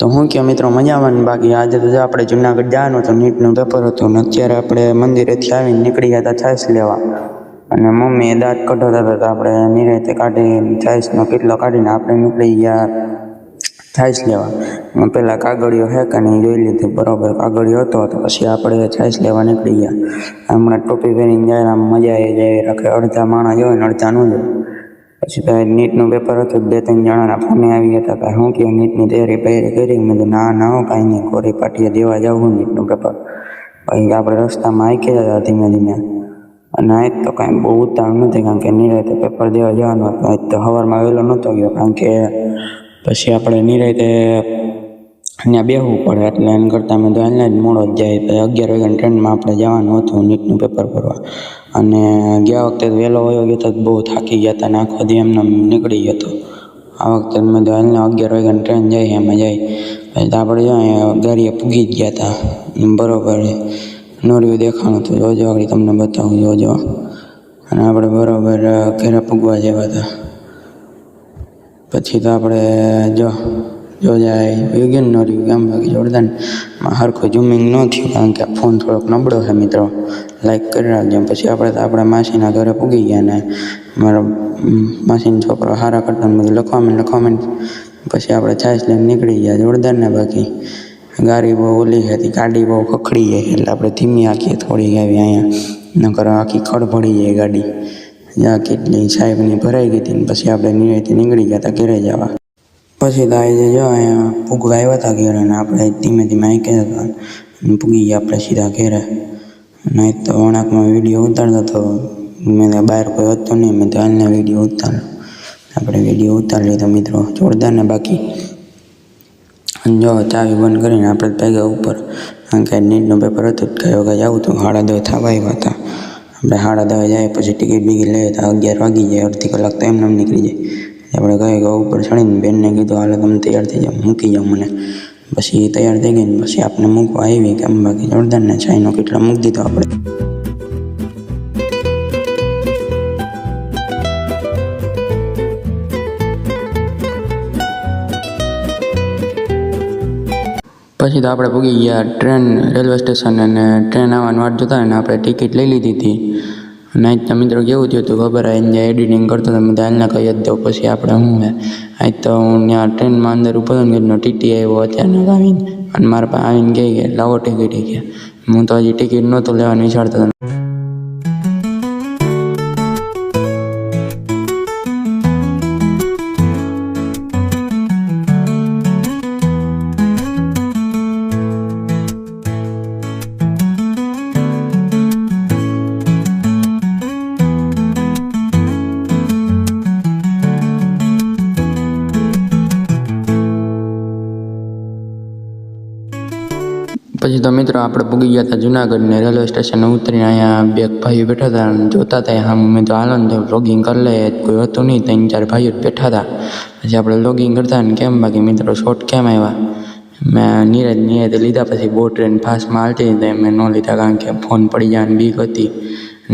તો હું કે મિત્રો મજામાં બાકી આજે તો આપણે જુનાગઢ જવાનું હતું, નીટનું પેપર હતું ને અત્યારે આપણે મંદિરેથી આવીને નીકળી ગયા હતા છાશ લેવા અને મમ્મીએ દાંત કઢાવતા હતા તો આપણે નિરાંતે કાઢી છાશનો કેટલો કાઢીને આપણે નીકળી ગયા છાશ લેવા. પહેલાં કાગળિયો હે કે નહીં જોઈ લીધું, બરાબર કાગળિયો હતો તો પછી આપણે છાશ લેવા નીકળી ગયા. હમણાં ટોપી પહેરીને જાય આમ મજા આવી જાય રાખે, અડધા માણસ હોય ને અડધા ન જાય. પછી તો નીટનું પેપર હતું, 2-3 જણાના ફોને આવી ગયા હતા શું કે નીટની તૈયારી કરી. મેં તો ના હો કાંઈ નહીં, કોરી પાટીએ દેવા જાવું નીટનું પેપર. પછી આપણે રસ્તામાં આંકી હતા ધીમે ધીમે અને આજ તો કાંઈ બહુ ઉતાવળ નથી કારણ કે નિરાંતે પેપર દેવા જવાનું હતું. આજ તો સવારમાં વહેલો નહોતો ગયો કારણ કે પછી આપણે નિરાંતે ત્યાં બેસવું પડે એટલે એના કરતાં મેં તો અહીંયા જ મોડો જ જાય. પછી 11 વાગ્યાની ટ્રેનમાં આપણે જવાનું હતું નીટનું પેપર ભરવા અને ગયા વખતે વહેલો વયો ગયો તો બહુ થાકી ગયા હતા ને આખો દી એમને નીકળી ગયો હતો. આ વખતે મેં તો અહીંયા 11 વાગ્યાની ટ્રેન જાય એમાં જાય. પછી તો આપણે ત્યાં ગાડીએ પૂગી જ ગયા હતા બરાબર. નોર્યું દેખાણું હતું, જોજો આગળ તમને બતાવું જોજો. અને આપણે બરાબર ઘરે પૂગવા જેવા હતા. પછી તો આપણે જો જાય વિગન નોર્યું કેમ બાકી જોરદાર સરખું ઝૂમિંગ ન થયું કારણ કે ફોન થોડોક નબળો છે મિત્રો, લાઈક કરી રાખજો. પછી આપણે તો આપણા માસીના ઘરે પૂગી ગયા ને મારો માસીનો છોકરો સારા કરતા બધું લખવા. પછી આપણે છાશ લઈને નીકળી ગયા જોરદાર ને. બાકી ગાડી બહુ ઓલી હતી, ગાડી બહુ ખખડી જાય એટલે આપણે ધીમી આંખીએ થોડી આવી અહીંયા નકર આખી ખડભડી જાય ગાડી. જ્યાં કેટલી સાહેબની ભરાઈ ગઈ હતી ને પછી આપણે નિરાંતે નીકળી ગયા હતા ઘરે જવા. પછી તો આજે જો અહીંયા પૂગવા આવ્યા હતા ઘેરે અને આપણે ધીમે ધીમે આંકી હતા પૂગી ગયા આપણે સીધા ઘેરે. અને તો વણાકમાં વિડીયો ઉતારતો હતો, મેં બહાર કોઈ હતું નહીં, મેં તો હાલને વિડીયો ઉતાર્યો. આપણે વિડીયો ઉતારી લીધો મિત્રો જોરદાર ને. બાકી જો ચાવી બંધ કરીને આપણે ભેગા ઉપર કારણ કે નીટનું પેપર હતું કયો કાંઈ આવું હતું 10:30 થવા આવ્યા હતા. આપણે 10:30 જાય પછી ટિકિટ બીગી લઈએ તો 11 વાગી જાય, અડધી કલાક તો એમને નીકળી જાય. આપણે કહે ઉપર ચડીને બેનને કીધું હાલો તમે તૈયાર થઈ જાઓ, મૂકી જાઓ મને. પછી તૈયાર થઈ ગઈ ને પછી આપણે મૂકવા આવી કેમ બાકી જોરદાર ને. ચાઈનો કેટલા મૂકી દીધો આપણે. પછી તો આપણે પૂગી ગયા ટ્રેન રેલવે સ્ટેશન અને ટ્રેન આવવાની વાટ જોતા ને આપણે ટિકિટ લઈ લીધી હતી. અને આજ તો મિત્રો કેવું થયું હતું ખબર, અહીંયા એડિટિંગ કરતો હતો મેં હાલને કહી જ દઉં. પછી આપણે શું હે આજ તો હું ત્યાં ટ્રેનમાં અંદર ઉપર ગયો, ટીટી આવ્યો અચાનક આવીને અને મારા પાસે આવીને કહી ગયા લાવો ટિકિટ ગયા. હું તો હજી ટિકિટ નહોતું લેવાનું વિચારતો હતો. પછી તો મિત્રો આપણે પૂગી ગયા હતા જુનાગઢ ને રેલવે સ્ટેશને ઉતરીને અહીંયા 2 ભાઈઓ બેઠા હતા અને જોતા હતા. હા મેં તો હાલો ને લોગિંગ કરી લે, કોઈ હતું નહીં, 3-4 ભાઈઓ જ બેઠા હતા. પછી આપણે લોગિંગ કરતા ને કેમ બાકી મિત્રો શોર્ટ કેમ આવ્યા. મેં નિરાંતે લીધા. પછી બહુ ટ્રેન ફાસ્ટમાં હાલતી તો મેં ન લીધા કારણ કે ફોન પડી જવાની બીક હતી,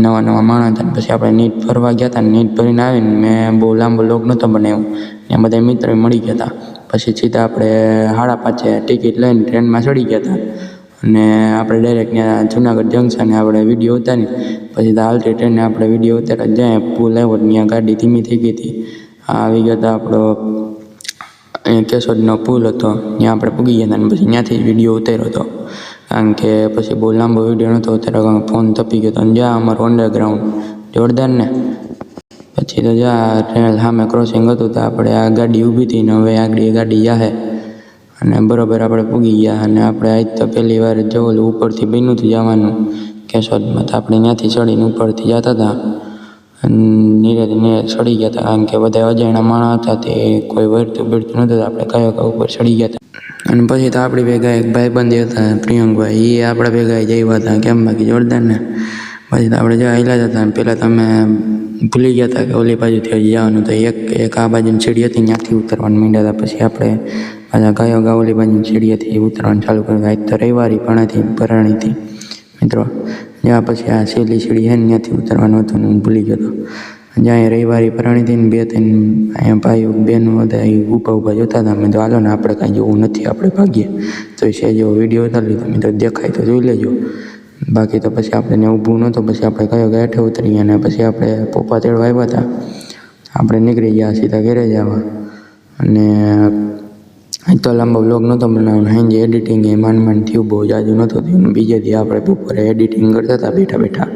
નવા માણસ હતા. પછી આપણે નીટ ફરવા ગયા હતા, નીટ ભરીને આવીને મેં બહુ લાંબો લોગ નહોતો બનાવ્યો, ત્યાં બધા મિત્રો મળી ગયા હતા. પછી સીધા આપણે 5:30 ટિકિટ લઈને ટ્રેનમાં ચડી ગયા હતા અને આપણે ડાયરેક્ટ ત્યાં જુનાગઢ જંકશને આપણે વિડીયો ઉતારી. પછી તો હાલતી ટ્રેને આપણે વિડીયો ઉતારવા જાય પુલ આવ્યો ત્યાં ગાડી ધીમી થઈ ગઈ હતી. આવી ગયા હતા આપણો કેશોદનો પુલ હતો ત્યાં આપણે પૂગી ગયા હતા અને પછી ત્યાંથી જ વિડીયો ઉતાર્યો હતો કારણ કે પછી બહુ લાંબો વિડીયો નહોતો ઉતાર્યો કારણ કે ફોન તપી ગયો હતો. અને જ્યાં અમારું અંડરગ્રાઉન્ડ જોરદાર ને. પછી તો જ્યાં ટ્રેન સામે ક્રોસિંગ હતું તો આપણે આ ગાડી ઊભી હતી ને હવે આગળ ગાડી જાહે અને બરાબર આપણે પૂગી ગયા. અને આપણે આજ તો પહેલી વાર જોવું ઉપરથી બન્યું હતું જવાનું કેશોદમાં, તો આપણે ત્યાંથી ચડીને ઉપરથી જતા હતા અને નીરે ચડી ગયા હતા કારણ કે બધા અજાણ્યા માણસ હતા, તે કોઈ વળતું બેડતું નહોતું, આપણે કયો ઉપર ચડી ગયા હતા. અને પછી તો આપણી ભેગા એક ભાઈબંધ હતા પ્રિયંકભાઈ, એ આપણા ભેગા જઈ હતા કેમ બાકી જોરદાર ને. પછી તો આપણે જ્યાં હિલા જતા પહેલાં તમે ભૂલી ગયા હતા કે ઓલી બાજુથી હજી જવાનું, તો એક આ બાજુની સીડી હતી ત્યાંથી ઉતરવાનું માંડ્યા હતા. પછી આપણે પાછા કયો ઓલી બાજુની સીડીએથી ઉતરવાનું ચાલુ કર્યું. આજ તો રવિવારી પણ ભરાણી હતી મિત્રો. જ્યાં પછી આ છેલ્લી સીડી છે ને ત્યાંથી ઉતરવાનું હતું ને હું ભૂલી ગયો હતો. જ્યાં રવિવારે ભરાણી હતી ને 2-3 અહીંયા ભાઈઓ બહેનો હતા એ ઊભા જોતા હતા. મેં તો હાલો ને આપણે કાંઈ જોવું નથી, આપણે ભાગીએ. તો છે જેવો વિડીયો ઉતારી લીધો. મેં તો દેખાય તો જોઈ લેજો. બાકી તો પછી આપણે ઊભું નહોતું. પછી આપણે કયો હેઠે ઉતરી અને પછી આપણે પપ્પા તેડવા આવ્યા હતા. આપણે નીકળી ગયા સીધા ઘરે જવા. અને તો લાંબો બ્લોગ નહોતો બનાવવાનો. સાંજે એડિટિંગ એ માંડ થયું, બહુ જાજુ નહોતું થયું. બીજે દી આપણે બપોરે એડિટિંગ કરતા હતા બેઠા.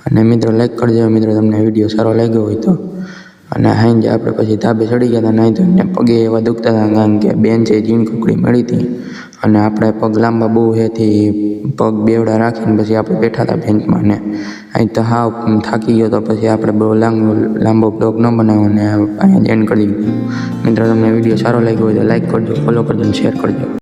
અને મિત્રો લાઈક કરજો મિત્રો તમને વિડીયો સારો લાગ્યો હોય તો. અને સાંજે આપણે પછી ધાબે ચડી ગયા હતા. નહીં તો એને પગે એવા દુખતા હતા કારણ કે બેન્ચે જીણ કુકડી મળી હતી. અને આપણે પગ લાંબા બહુ હેથી પગ બેવડા રાખીને પછી આપણે બેઠા હતા બેન્ચમાં. ને અહીં તો હાવ થાકી ગયો તો પછી આપણે બહુ લાંબો બ્લોગ ન બનાવ્યો અને અહીંયા એન્ડ કરી દીધું. મિત્રો તમને વિડીયો સારો લાગ્યો હોય તો લાઈક કરજો, ફોલો કરજો અને શેર કરજો.